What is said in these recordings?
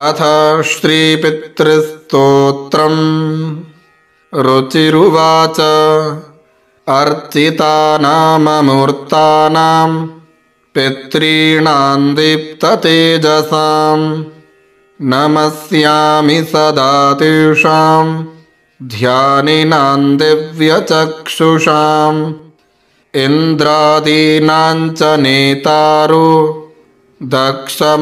अथ श्रीपितृस्तोत्रम् रुचिरुवाच अर्चितानाममूर्तानां पितॄणां दीप्ततेजसां नमस्यामि सदा तेषां ध्यानिनां दिव्यचक्षुषाम् इन्द्रादीनां च नेतारो दक्षमारीचयोस्तथा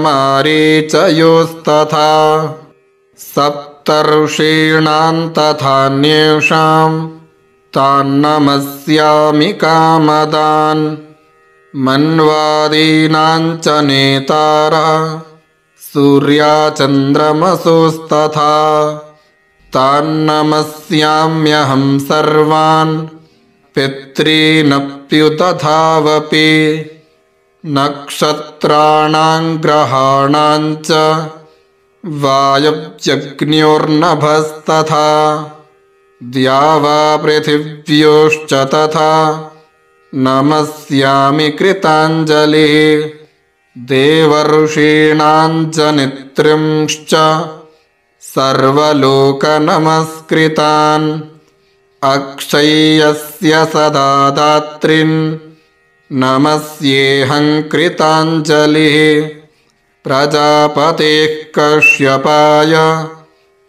सप्तर्षीणां तथान्येषां तान्नमस्यामि कामदान् मन्वादीनां च नेतारः सूर्याचन्द्रमसोस्तथा तान्नमस्याम्यहं सर्वान् पितॄनप्युतथावपि नक्षत्राणां ग्रहाणां च वायव्यग्न्योर्नभस्तथा द्यावापृथिव्योश्च तथा नमस्यामि कृताञ्जलिः देवर्षीणां च नित्रिंश्च सर्वलोकनमस्कृतान् अक्षय्यस्य सदा दात्रीन् नमस्येऽहं कृताञ्जलिः प्रजापतेः कश्यपाय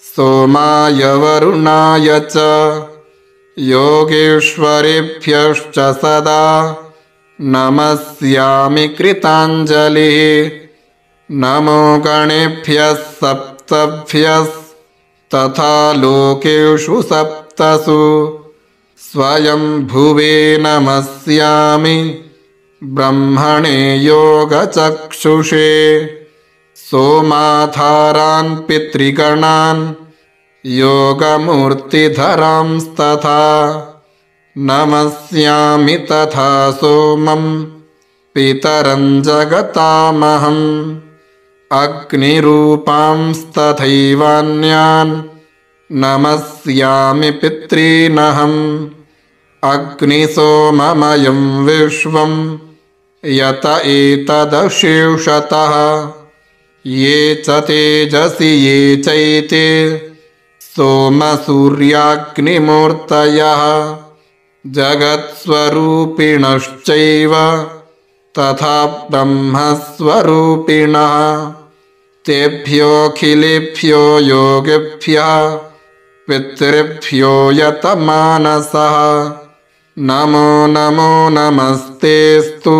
सोमाय वरुणाय च योगेश्वरेभ्यश्च सदा नमस्यामि कृताञ्जलिः नमो गणेभ्यः सप्तभ्यस्तथा लोकेषु सप्तसु स्वयंभुवे नमस्यामि ब्रह्मणे योगचक्षुषे सोमाधारान् पितृगणान् योगमूर्तिधरांस्तथा नमस्यामि तथा सोमं पितरं जगतामहम् अग्निरूपांस्तथैवान्यान् नमस्यामि पितॄनहम् अग्निसोममयं विश्वं यत एतदशेषतः ये च तेजसि ये चैते सोमसूर्याग्निमूर्तयः जगत्स्वरूपिणश्चैव तथा ब्रह्मस्वरूपिणः तेभ्योऽखिलेभ्यो योगिभ्यः पितृभ्यो यतमानसः नमो नमो नमस्तेऽस्तु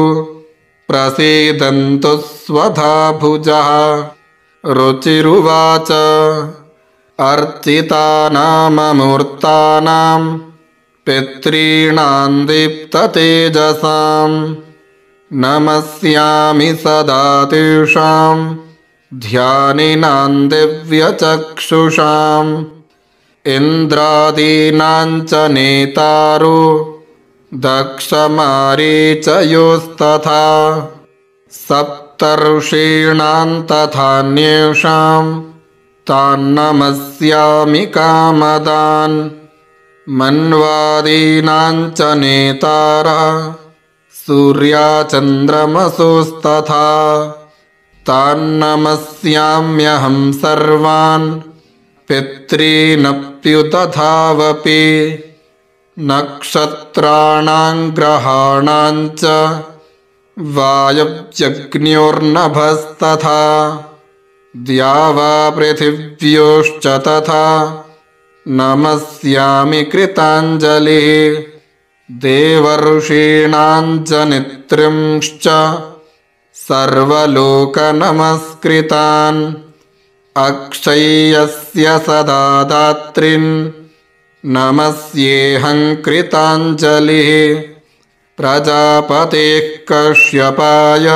प्रसीदन्तु स्वधा भुजः रुचिरुवाच अर्चितानाममूर्तानां पितॄणां दीप्ततेजसां नमस्यामि सदा तेषां ध्यानिनां दिव्यचक्षुषाम् इन्द्रादीनां च नेतारो दक्षमारीचयोस्तथा सप्तर्षीणां तथान्येषां तान्नमस्यामि कामदान् मन्वादीनां च नेतारः सूर्याचन्द्रमसोस्तथा तान्नमस्याम्यहं सर्वान् पितॄनप्युतथावपि नक्षत्राणां ग्रहाणां च वायव्यग्न्योर्नभस्तथा द्यावापृथिव्योश्च तथा नमस्यामि कृताञ्जलिः देवर्षीणां च नित्रिंश्च सर्वलोकनमस्कृतान् अक्षय्यस्य सदा दात्रीन् नमस्येऽहं कृताञ्जलिः प्रजापतेः कश्यपाय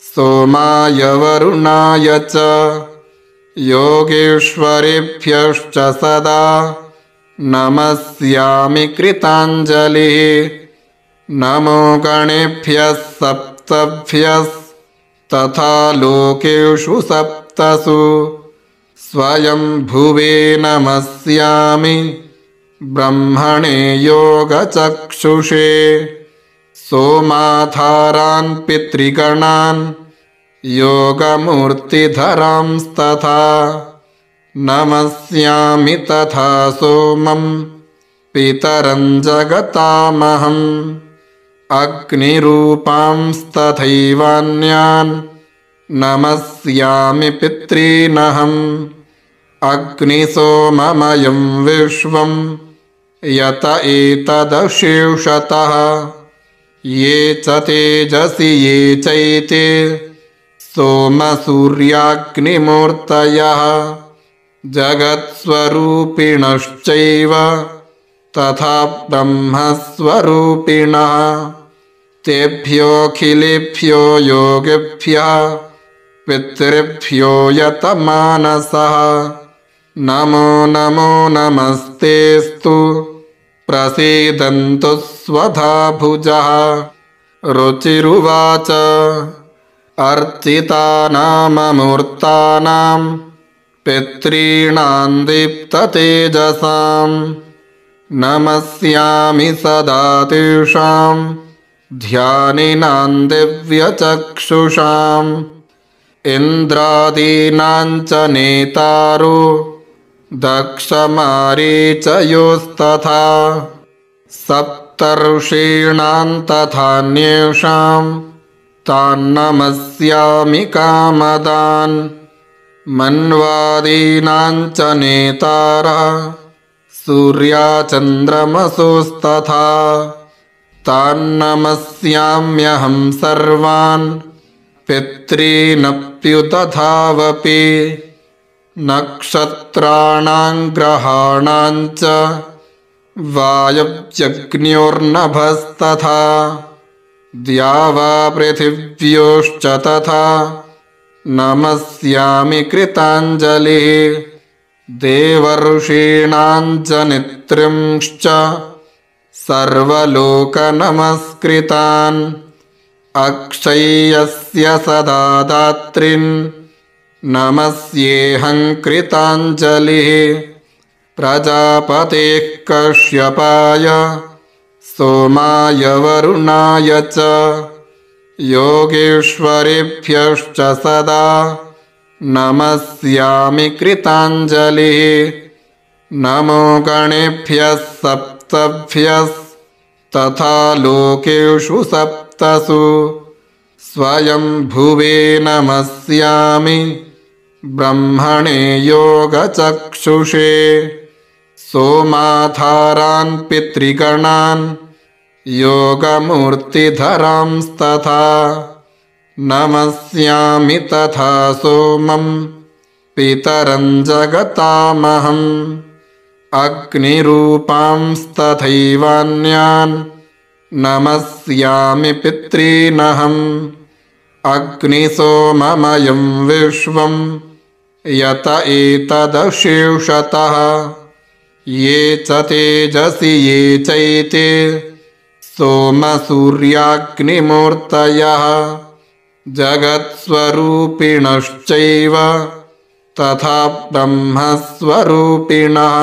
सोमाय वरुणाय च योगेश्वरेभ्यश्च सदा नमस्यामि कृताञ्जलिः नमो गणेभ्यः सप्तभ्यस्तथा लोकेषु सप्तसु स्वयंभुवे नमस्यामि ब्रह्मणे योगचक्षुषे सोमाधारान् पितृगणान् योगमूर्तिधरांस्तथा नमस्यामि तथा सोमं पितरं जगतामहम् अग्निरूपांस्तथैवान्यान् नमस्यामि पितॄनहम् अग्निसोममयं विश्वं यत एतदशेषतः ये च तेजसि ये चैते सोमसूर्याग्निमूर्तयः जगत्स्वरूपिणश्चैव तथा ब्रह्मस्वरूपिणः तेभ्योऽखिलेभ्यो योगिभ्यः पितृभ्यो यतमानसः नमो नमो नमस्तेऽस्तु प्रसीदन्तु स्वधा भुजः। रुचिरुवाच अर्चितानाममूर्तानां पितॄणां दीप्ततेजसां नमस्यामि सदा तेषां ध्यानिनां दिव्यचक्षुषाम् इन्द्रादीनां च नेतारो दक्षमारीचयोस्तथा सप्तर्षीणां तथान्येषां तान्नमस्यामि कामदान् मन्वादीनां च नेतारः सूर्याचन्द्रमसोस्तथा तान्नमस्याम्यहं सर्वान् पितॄनप्युतथावपि नक्षत्राणां ग्रहाणां च वायव्यग्न्योर्नभस्तथा द्यावापृथिव्योश्च तथा नमस्यामि कृताञ्जलिः देवर्षीणां च नित्रिंश्च सर्वलोकनमस्कृतान् अक्षय्यस्य सदा दात्रीन् नमस्येऽहं कृताञ्जलिः प्रजापतेः कश्यपाय सोमाय वरुणाय च योगेश्वरेभ्यश्च सदा नमस्यामि कृताञ्जलिः नमो गणेभ्यः सप्तभ्यस्तथा लोकेषु सप्तसु स्वयंभुवे नमस्यामि ब्रह्मणे योगचक्षुषे सोमाधारान् पितृगणान् योगमूर्तिधरांस्तथा नमस्यामि तथा सोमं पितरं जगतामहम् अग्निरूपांस्तथैवान्यान् नमस्यामि पितॄनहम् अग्निसोममयं विश्वं यत एतदशेषतः ये च तेजसि ये चैते सोमसूर्याग्निमूर्तयः जगत्स्वरूपिणश्चैव तथा ब्रह्मस्वरूपिणः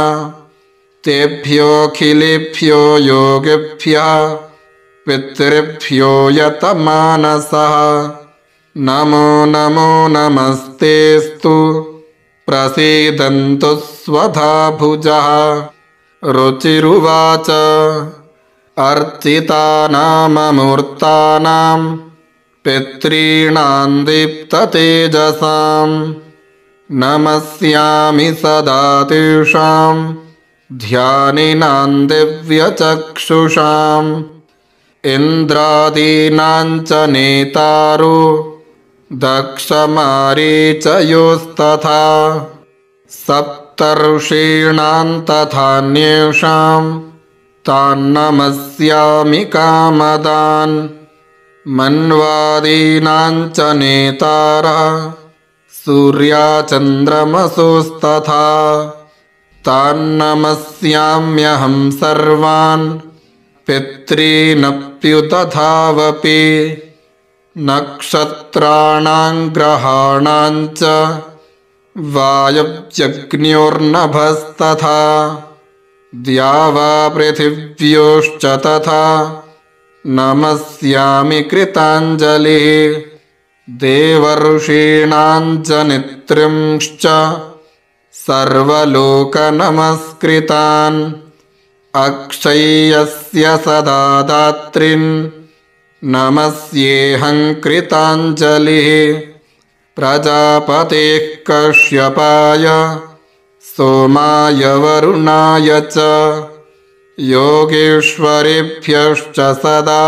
तेभ्योऽखिलेभ्यो योगिभ्यः पितृभ्यो यतमानसः नमो नमो नमस्तेऽस्तु प्रसीदन्तु स्वधा भुजः। रुचिरुवाच अर्चितानाममूर्तानां पितॄणां दीप्ततेजसां नमस्यामि सदा तेषां ध्यानिनां दिव्यचक्षुषाम् इन्द्रादीनां च नेतारो दक्षमारीचयोस्तथा सप्तर्षीणां तथान्येषां तान्नमस्यामि कामदान् मन्वादीनां च नेतारः सूर्याचन्द्रमसोस्तथा तान्नमस्याम्यहं सर्वान् पितॄनप्युतथावपि नक्षत्राणां ग्रहाणां च वायव्यग्न्योर्नभस्तथा द्यावापृथिव्योश्च तथा नमस्यामि कृताञ्जलिः देवर्षीणां च नेतृंश्च सर्वलोकनमस्कृतान् अक्षय्यस्य सदा दात्रीन् नमस्येऽहं कृताञ्जलिः प्रजापतेः कश्यपाय सोमाय वरुणाय च योगेश्वरेभ्यश्च सदा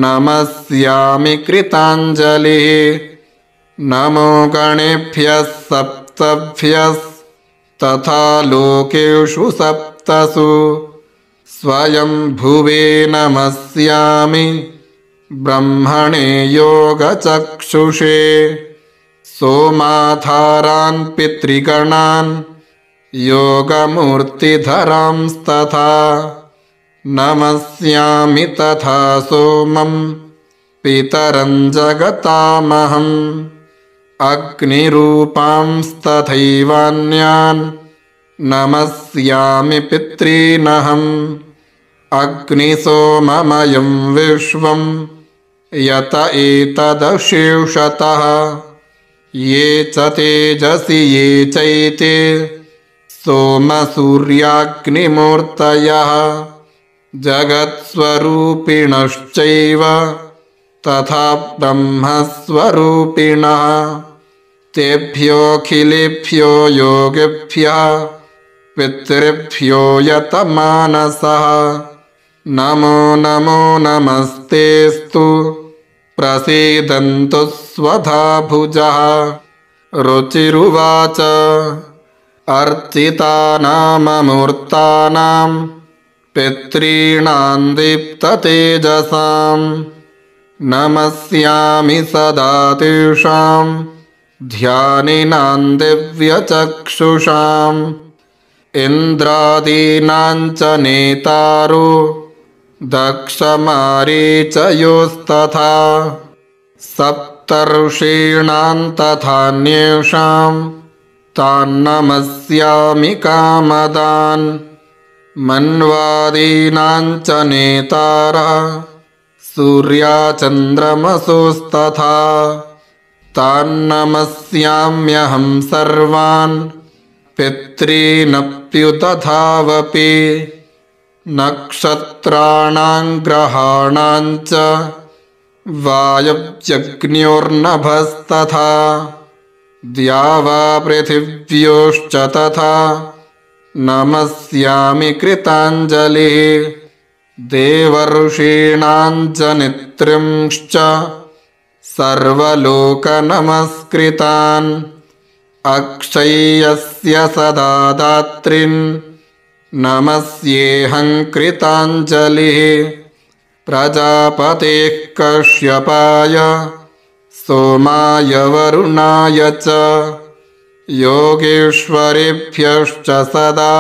नमस्यामि कृताञ्जलिः नमो गणेभ्यः सप्तभ्यस्तथा लोकेषु सप्तसु स्वयंभुवे नमस्यामि ब्रह्मणे योगचक्षुषे सोमाधारान् पितृगणान् योगमूर्तिधरांस्तथा नमस्यामि तथा सोमं पितरं जगतामहम् अग्निरूपांस्तथैवान्यान् नमस्यामि पितॄनहम् अग्निसोममयं विश्वं यत एतदशेषतः ये च तेजसि ये चैते सोमसूर्याग्निमूर्तयः जगत्स्वरूपिणश्चैव तथा ब्रह्मस्वरूपिणः तेभ्योऽखिलेभ्यो योगिभ्यः पितृभ्यो यतमानसः नमो नमो नमस्तेऽस्तु प्रसीदन्तु स्वधा भुजः रुचिरुवाच अर्चितानाममूर्तानां पितॄणां दीप्ततेजसां नमस्यामि सदा तेषां ध्यानिनां दिव्यचक्षुषाम् इन्द्रादीनां च नेतारो दक्षमारीचयोस्तथा सप्तर्षीणां तथान्येषां तान्नमस्यामि कामदान् मन्वादीनां च नेतारः सूर्याचन्द्रमसोस्तथा तान्नमस्याम्यहं सर्वान् पितॄनप्युतथावपि नक्षत्राणां ग्रहाणां च वायव्यग्न्योर्नभस्तथा द्यावापृथिव्योश्च तथा नमस्यामि कृताञ्जलिः देवर्षीणां च नेतृंश्च सर्वलोकनमस्कृतान् अक्षय्यस्य सदा दात्रीन् नमस्येऽहं कृताञ्जलिः प्रजापतेः कश्यपाय सोमाय वरुणाय च योगेश्वरेभ्यश्च सदा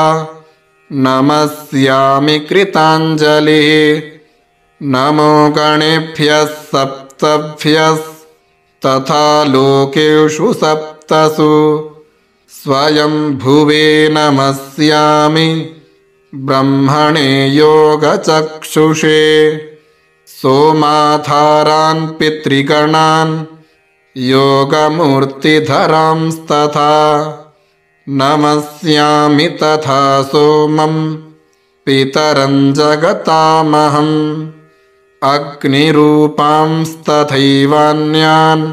नमस्यामि कृताञ्जलिः नमो गणेभ्यः सप्तभ्यस्तथा लोकेषु सप्तसु स्वयंभुवे नमस्यामि ब्रह्मणे योगचक्षुषे सोमाधारान् पितृगणान् योगमूर्तिधरांस्तथा नमस्यामि तथा सोमं पितरं जगतामहम् अग्निरूपांस्तथैवान्यान्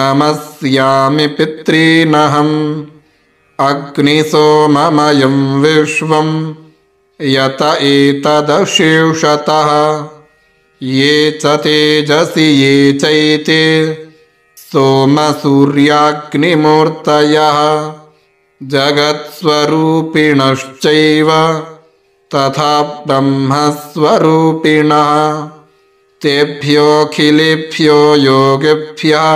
नमस्यामि पितॄनहम् अग्निसोममयं विश्वं यत एतदशेषतः ये च तेजसि ये चैते सोमसूर्याग्निमूर्तयः जगत्स्वरूपिणश्चैव तथा ब्रह्मस्वरूपिणः तेभ्योऽखिलेभ्यो योगिभ्यः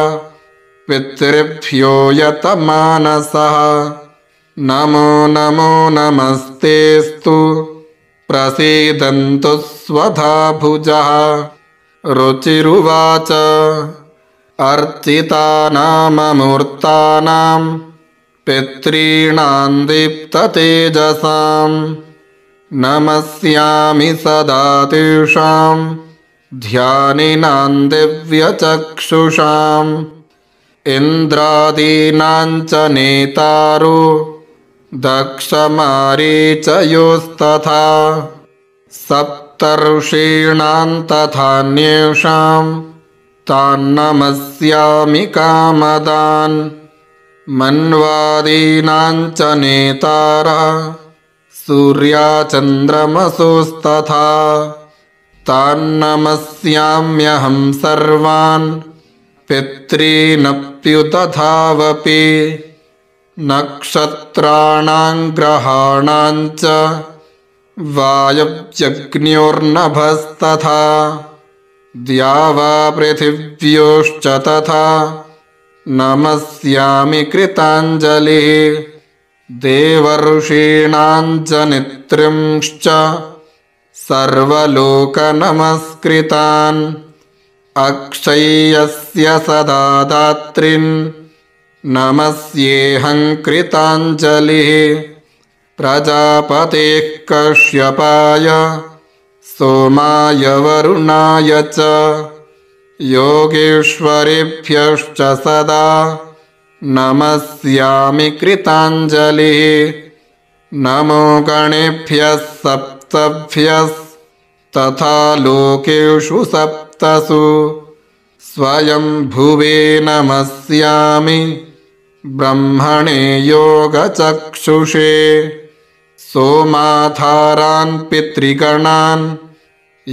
पितृभ्यो यतमानसः नमो नमो नमस्तेऽस्तु प्रसीदन्तु स्वधा भुजः रुचिरुवाच अर्चितानाममूर्तानां पितॄणां दीप्ततेजसां नमस्यामि सदा तेषां ध्यानिनां दिव्यचक्षुषाम् इन्द्रादीनां च नेतारो दक्षमारीचयोस्तथा सप्तर्षीणां तथान्येषां तान्नमस्यामि कामदान् मन्वादीनां च नेतारः सूर्याचन्द्रमसोस्तथा तान्नमस्याम्यहं सर्वान् पितॄनप्युतथावपि नक्षत्राणां ग्रहाणां च वायव्यग्न्योर्नभस्तथा द्यावापृथिव्योश्च तथा नमस्यामि कृताञ्जलिः देवर्षीणां च नित्रिंश्च सर्वलोकनमस्कृतान् अक्षय्यस्य सदा दात्रीन् नमस्येऽहं कृताञ्जलिः प्रजापतेः कश्यपाय सोमाय वरुणाय च योगेश्वरेभ्यश्च सदा नमस्यामि कृताञ्जलिः नमो गणेभ्यः सप्तभ्यस्तथा लोकेषु सप्तसु स्वयंभुवे नमस्यामि ब्रह्मणे योगचक्षुषे सोमाधारान् पितृगणान्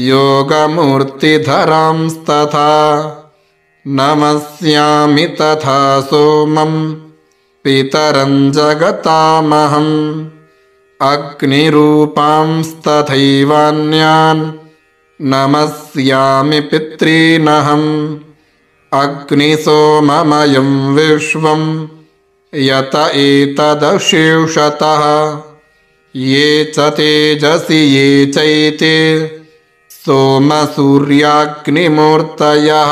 योगमूर्तिधरांस्तथा नमस्यामि तथा सोमं पितरं जगतामहम् अग्निरूपांस्तथैवान्यान् नमस्यामि पितॄनहम् अग्निसोममयं विश्वं यत एतदशेषतः ये च तेजसि ये चैते सोमसूर्याग्निमूर्तयः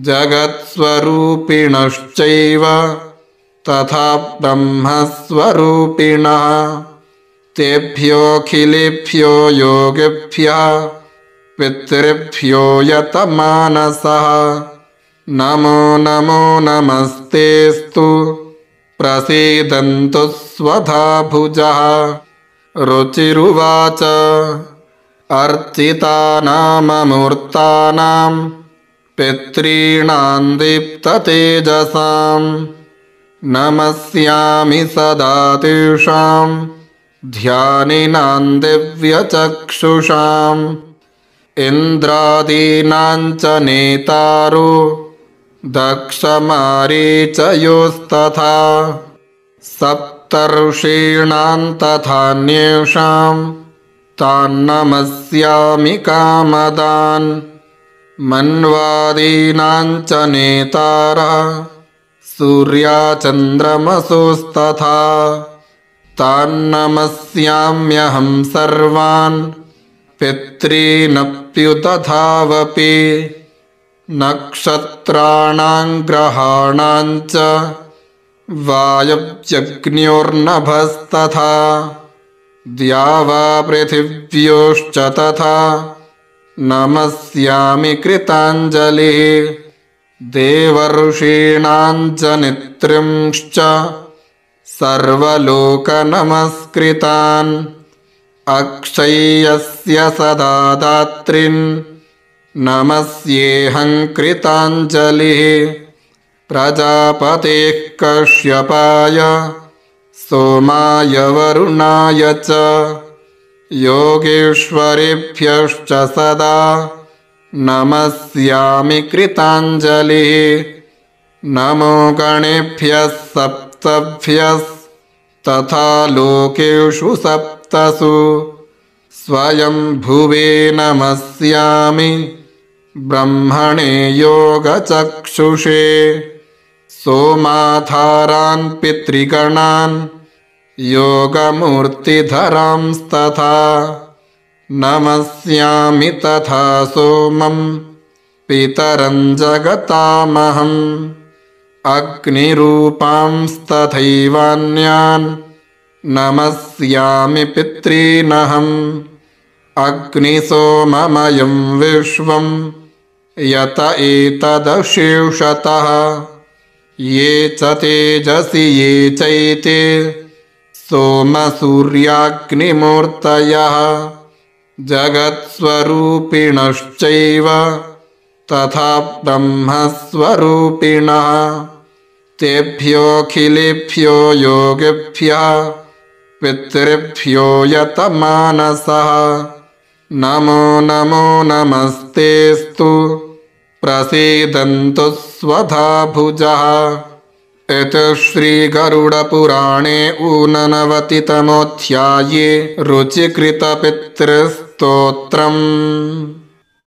जगत्स्वरूपिणश्चैव तथा ब्रह्मस्वरूपिणः तेभ्योऽखिलेभ्यो योगिभ्यः पितृभ्यो यतमानसः नमो नमो नमस्तेऽस्तु प्रसीदन्तु स्वधा भुजः रुचिरुवाच अर्चितानाममूर्तानां पितॄणां दीप्ततेजसां नमस्यामि सदा तेषां ध्यानिनां दिव्यचक्षुषाम् इन्द्रादीनां च नेतारो दक्षमारीचयोस्तथा सप्तर्षीणां तथान्येषां तान्नमस्यामि कामदान् मन्वादीनां च नेतारः सूर्याचन्द्रमसोस्तथा तान्नमस्याम्यहं सर्वान् पितॄनप्युतथावपि नक्षत्राणां ग्रहाणां च वायव्यग्न्योर्नभस्तथा द्यावापृथिव्योश्च तथा नमस्यामि कृताञ्जलिः देवर्षीणां च नित्रिंश्च सर्वलोकनमस्कृतान् अक्षय्यस्य सदा दात्रीन् नमस्येऽहं कृताञ्जलिः प्रजापतेः कश्यपाय सोमाय वरुणाय च योगेश्वरेभ्यश्च सदा नमस्यामि कृताञ्जलिः नमो गणेभ्यः सप्तभ्यस्तथा लोकेषु सप्तसु स्वयंभुवे नमस्यामि ब्रह्मणे योगचक्षुषे सोमाधारान् पितृगणान् योगमूर्तिधरांस्तथा नमस्यामि तथा सोमं पितरं जगतामहम् अग्निरूपांस्तथैवान्यान् नमस्यामि पितॄनहम् अग्निसोममयं विश्वं यत एतदशेषतः ये च तेजसि ये चैते सोमसूर्याग्निमूर्तयः जगत्स्वरूपिणश्चैव तथा ब्रह्मस्वरूपिणः तेभ्योऽखिलेभ्यो योगिभ्यः पितृभ्यो यतमानसः नमो नमो नमस्तेऽस्तु प्रसीदन्तु स्वधा भुजः। इति श्रीगरुडपुराणे ऊननवतितमोऽध्याये रुचिकृतपितृस्तोत्रम्।